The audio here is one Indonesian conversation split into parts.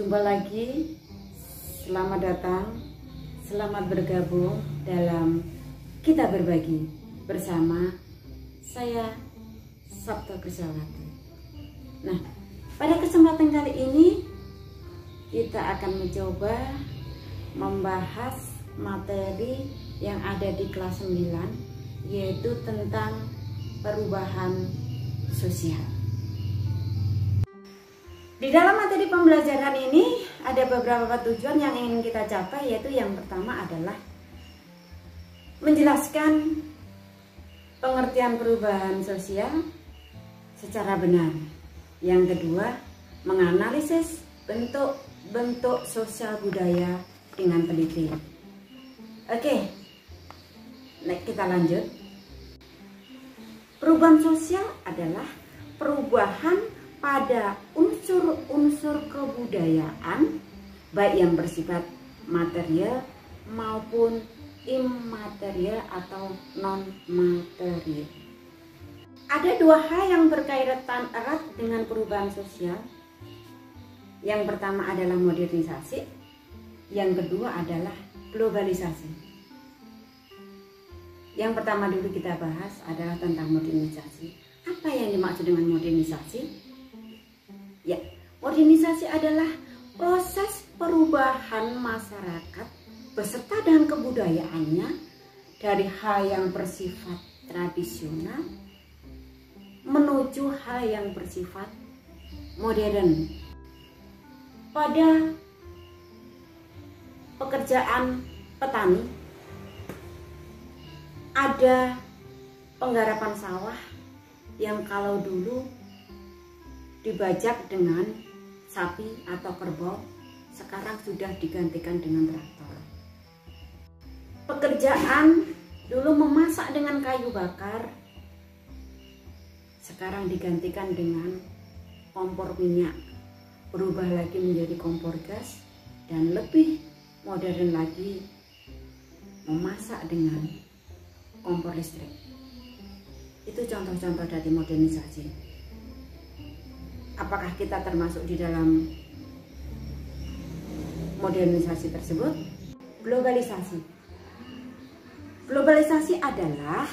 Jumpa lagi, selamat datang, selamat bergabung dalam Kita Berbagi bersama saya Sabto Krisawati. Nah, pada kesempatan kali ini kita akan mencoba membahas materi yang ada di kelas 9, yaitu tentang perubahan sosial. Di dalam materi pembelajaran ini ada beberapa tujuan yang ingin kita capai, yaitu yang pertama adalah menjelaskan pengertian perubahan sosial secara benar. Yang kedua, menganalisis bentuk-bentuk sosial budaya dengan teliti. Oke, kita lanjut. Perubahan sosial adalah perubahan pada unsur-unsur kebudayaan, baik yang bersifat material maupun imaterial atau non-material. Ada dua hal yang berkaitan erat dengan perubahan sosial. Yang pertama adalah modernisasi, yang kedua adalah globalisasi. Yang pertama dulu kita bahas adalah tentang modernisasi. Apa yang dimaksud dengan modernisasi? Ya, modernisasi adalah proses perubahan masyarakat beserta dengan kebudayaannya dari hal yang bersifat tradisional menuju hal yang bersifat modern. Pada pekerjaan petani ada penggarapan sawah yang kalau dulu dibajak dengan sapi atau kerbau, sekarang sudah digantikan dengan traktor. Pekerjaan dulu memasak dengan kayu bakar, sekarang digantikan dengan kompor minyak, berubah lagi menjadi kompor gas, dan lebih modern lagi memasak dengan kompor listrik. Itu contoh-contoh dari modernisasi. Apakah kita termasuk di dalam modernisasi tersebut? Globalisasi. Globalisasi adalah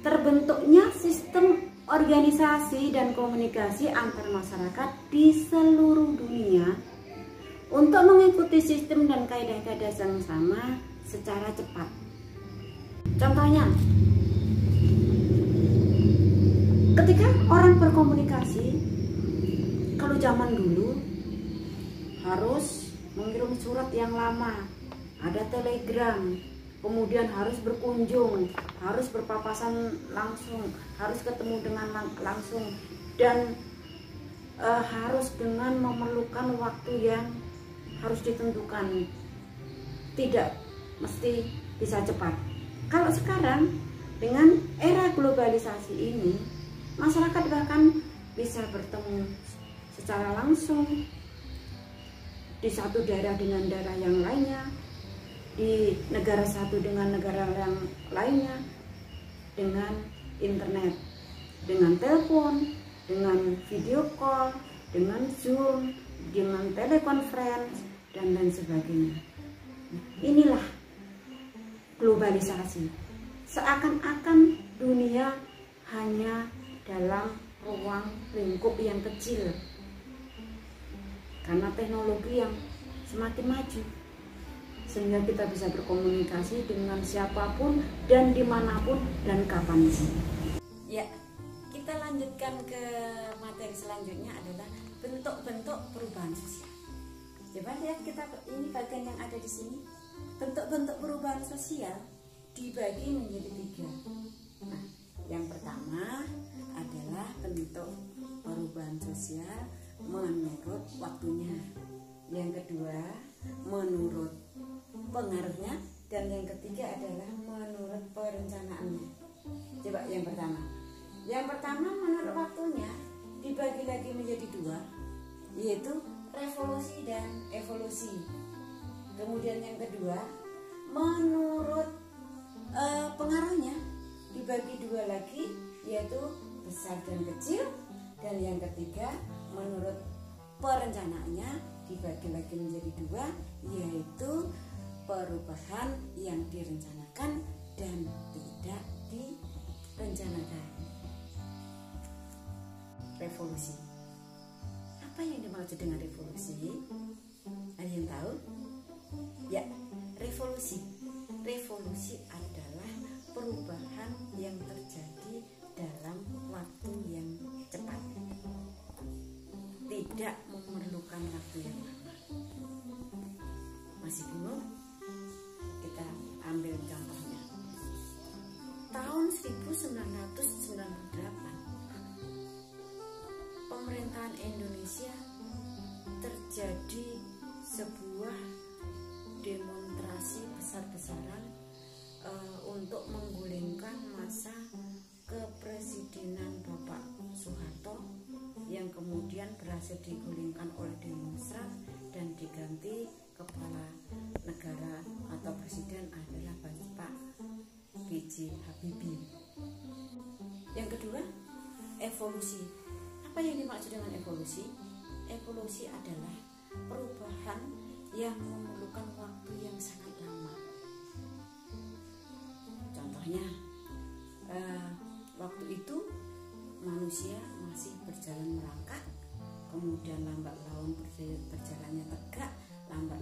terbentuknya sistem organisasi dan komunikasi antar masyarakat di seluruh dunia untuk mengikuti sistem dan kaidah-kaidah yang sama secara cepat. Contohnya, ketika orang berkomunikasi, kalau zaman dulu harus mengirim surat yang lama, ada telegram, kemudian harus berkunjung, harus berpapasan langsung, harus ketemu dengan langsung, dan harus dengan memerlukan waktu yang harus ditentukan, tidak mesti bisa cepat. Kalau sekarang dengan era globalisasi ini, masyarakat bahkan bisa bertemu secara langsung di satu daerah dengan daerah yang lainnya, di negara satu dengan negara yang lainnya, dengan internet, dengan telepon, dengan video call, dengan Zoom, dengan telekonferensi, dan lain sebagainya. Inilah globalisasi. Seakan-akan dunia hanya dalam ruang lingkup yang kecil karena teknologi yang semakin maju, sehingga kita bisa berkomunikasi dengan siapapun dan dimanapun dan kapanpun. Ya, kita lanjutkan ke materi selanjutnya adalah bentuk-bentuk perubahan sosial. Coba lihat kita ini bagian yang ada di sini. Bentuk-bentuk perubahan sosial dibagi menjadi 3. Nah, yang pertama adalah bentuk perubahan sosial menurut waktunya. Yang kedua, menurut pengaruhnya, dan yang ketiga adalah menurut perencanaannya. Coba yang pertama. Yang pertama menurut waktunya dibagi lagi menjadi 2, yaitu revolusi dan evolusi. Kemudian yang kedua, menurut pengaruhnya dibagi 2 lagi, yaitu besar dan kecil. Dan yang ketiga, menurut perencanaannya dibagi-bagi menjadi dua, yaitu perubahan yang direncanakan dan tidak direncanakan. Revolusi. Apa yang dimaksud dengan revolusi? Ada yang tahu? Ya, revolusi. Revolusi adalah perubahan yang terjadi dalam waktu yang cepat. Tidak memerlukan waktu yang lama. Masih bingung? Kita ambil contohnya. Tahun 1998, pemerintahan Indonesia terjadi sebuah demonstrasi besar-besaran untuk menggulingkan masa kepresidenan Bapak Soeharto, yang kemudian berhasil digulingkan oleh demonstran dan diganti kepala negara atau presiden adalah Bapak B.J. Habibie. Yang kedua, evolusi. Apa yang dimaksud dengan evolusi? Evolusi adalah perubahan yang memerlukan waktu yang sangat lama. Contohnya, waktu itu manusia masih berjalan merangkak, kemudian lambat laun berjalannya tegak, lambat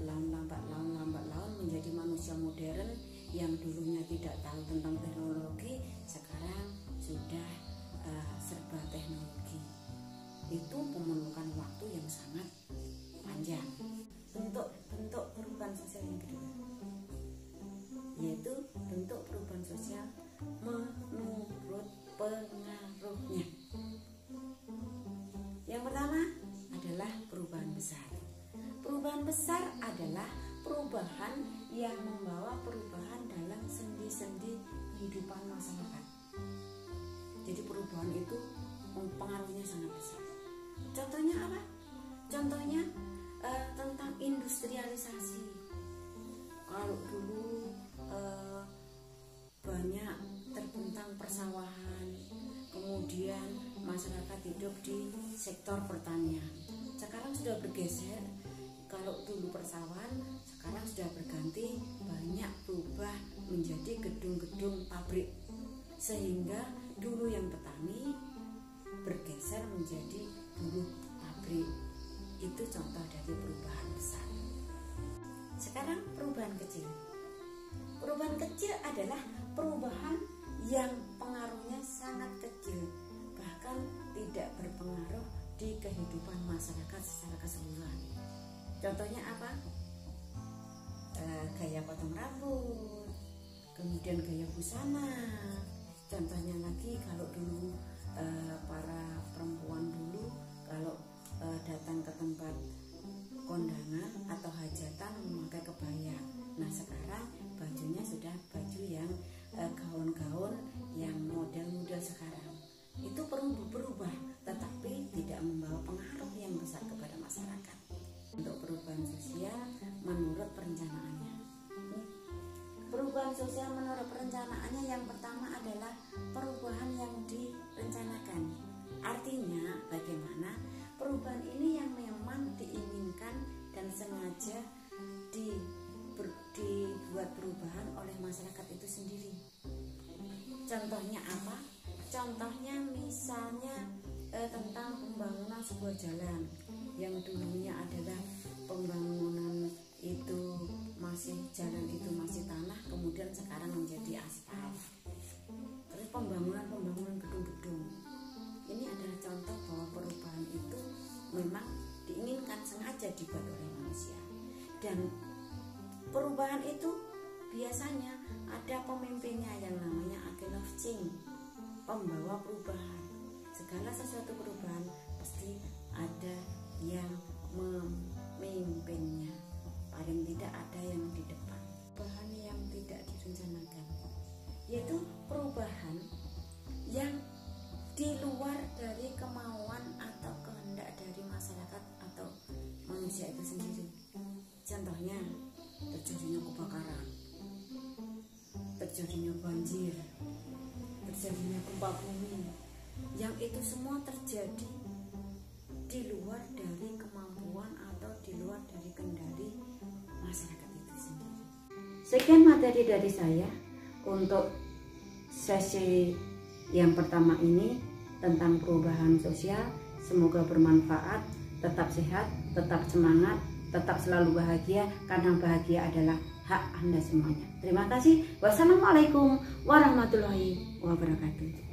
laun menjadi manusia modern yang dulunya tidak tahu tentang teknologi, sekarang sudah serba teknologi. Itu memerlukan waktu yang sangat panjang. Bentuk perubahan sosial yang kedua, yaitu bentuk perubahan sosial menurut pengaruhnya. Yang pertama adalah perubahan besar. Perubahan besar adalah perubahan yang membawa perubahan dalam sendi-sendi kehidupan masyarakat. Jadi perubahan itu pengaruhnya sangat besar. Contohnya apa? Contohnya tentang industrialisasi. Kalau dulu banyak terbentang persawahan, kemudian masyarakat hidup di sektor pertanian. Sekarang sudah bergeser. Kalau dulu persawahan, sekarang sudah berganti, banyak berubah menjadi gedung-gedung pabrik, sehingga dulu yang petani bergeser menjadi buruh pabrik. Itu contoh dari perubahan besar. Sekarang perubahan kecil. Perubahan kecil adalah perubahan yang pengaruhnya sangat kecil, bahkan tidak berpengaruh di kehidupan masyarakat secara keseluruhan. Contohnya apa? Gaya potong rambut, kemudian gaya busana. Contohnya lagi, kalau dulu para perempuan dulu kalau datang ke tempat kondangan atau hajatan memakai kebaya. Nah, sekarang bajunya sudah baju yang gaun-gaun yang model-model sekarang. Itu perlu berubah, tetapi tidak membawa pengaruh yang besar kepada masyarakat. Untuk perubahan sosial menurut perencanaannya. Perubahan sosial menurut perencanaannya yang pertama adalah perubahan yang direncanakan. Artinya bagaimana perubahan ini yang memang diinginkan dan sengaja dibuat perubahan oleh masyarakat itu sendiri. Contohnya apa? Contohnya misalnya tentang pembangunan sebuah jalan yang dulunya adalah pembangunan itu jalan itu masih tanah, kemudian sekarang menjadi aspal. Terus pembangunan gedung-gedung. Ini adalah contoh bahwa perubahan itu memang diinginkan, sengaja dibuat oleh manusia. Dan perubahan itu biasanya ada pemimpinnya yang namanya agent of change, pembawa perubahan. Segala sesuatu perubahan pasti ada yang memimpinnya, paling tidak ada yang di depan. Perubahan yang tidak direncanakan, yaitu perubahan yang di luar dari kemauan atau kehendak dari masyarakat atau manusia itu sendiri. Contohnya terjadinya kebakaran, terjadinya banjir, terjadinya gempa bumi, yang itu semua terjadi di luar dari kemauan Sekian materi dari saya untuk sesi yang pertama ini tentang perubahan sosial. Semoga bermanfaat. Tetap sehat, tetap semangat, tetap selalu bahagia, karena bahagia adalah hak Anda semuanya. Terima kasih. Wassalamualaikum warahmatullahi wabarakatuh.